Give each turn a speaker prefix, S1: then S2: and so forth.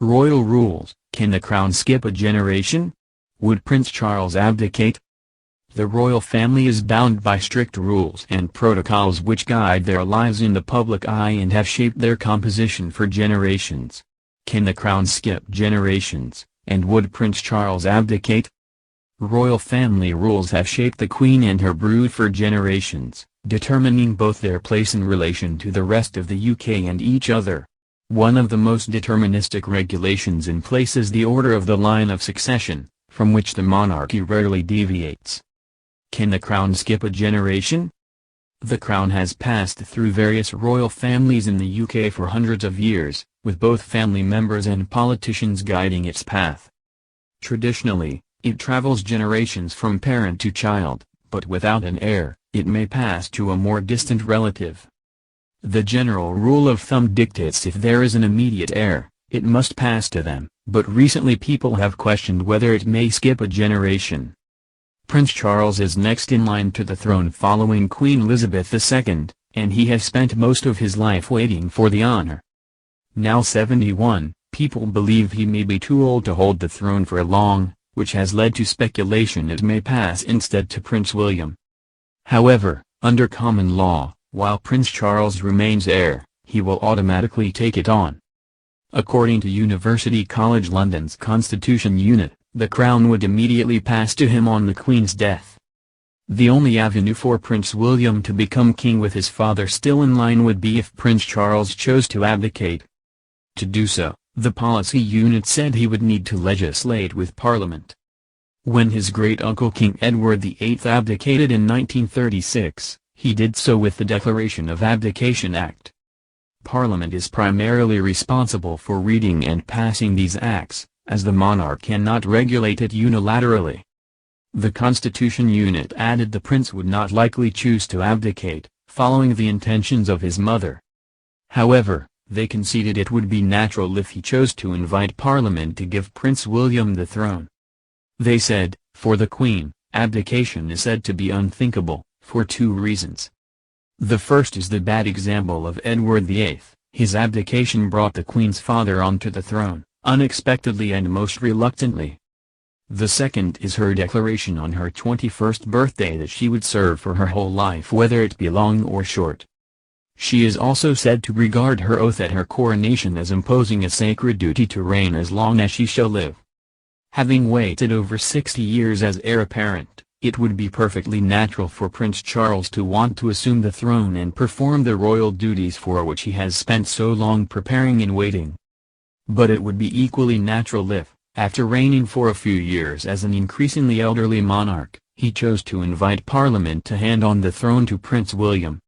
S1: Royal rules: can the crown skip a generation? Would Prince Charles abdicate? The royal family is bound by strict rules and protocols which guide their lives in the public eye and have shaped their composition for generations. Can the crown skip generations, and would Prince Charles abdicate? Royal family rules have shaped the Queen and her brood for generations, determining both their place in relation to the rest of the UK and each other. One of the most deterministic regulations in place is the order of the line of succession, from which the monarchy rarely deviates. Can the crown skip a generation? The crown has passed through various royal families in the UK for hundreds of years, with both family members and politicians guiding its path. Traditionally, it travels generations from parent to child, but without an heir, it may pass to a more distant relative. The general rule of thumb dictates if there is an immediate heir, it must pass to them, but recently people have questioned whether it may skip a generation. Prince Charles is next in line to the throne following Queen Elizabeth II, and he has spent most of his life waiting for the honor. Now 71, people believe he may be too old to hold the throne for long, which has led to speculation it may pass instead to Prince William. However, under common law, while Prince Charles remains heir, he will automatically take it on. According to University College London's Constitution Unit, the crown would immediately pass to him on the Queen's death. The only avenue for Prince William to become king with his father still in line would be if Prince Charles chose to abdicate. To do so, the policy unit said he would need to legislate with Parliament. When his great-uncle King Edward VIII abdicated in 1936, he did so with the Declaration of Abdication Act. Parliament is primarily responsible for reading and passing these acts, as the monarch cannot regulate it unilaterally. The Constitution Unit added the prince would not likely choose to abdicate, following the intentions of his mother. However, they conceded it would be natural if he chose to invite Parliament to give Prince William the throne. They said, for the Queen, abdication is said to be unthinkable, for two reasons. The first is the bad example of Edward VIII. His abdication brought the Queen's father onto the throne, unexpectedly and most reluctantly. The second is her declaration on her 21st birthday that she would serve for her whole life whether it be long or short. She is also said to regard her oath at her coronation as imposing a sacred duty to reign as long as she shall live. Having waited over 60 years as heir apparent, it would be perfectly natural for Prince Charles to want to assume the throne and perform the royal duties for which he has spent so long preparing and waiting. But it would be equally natural if, after reigning for a few years as an increasingly elderly monarch, he chose to invite Parliament to hand on the throne to Prince William.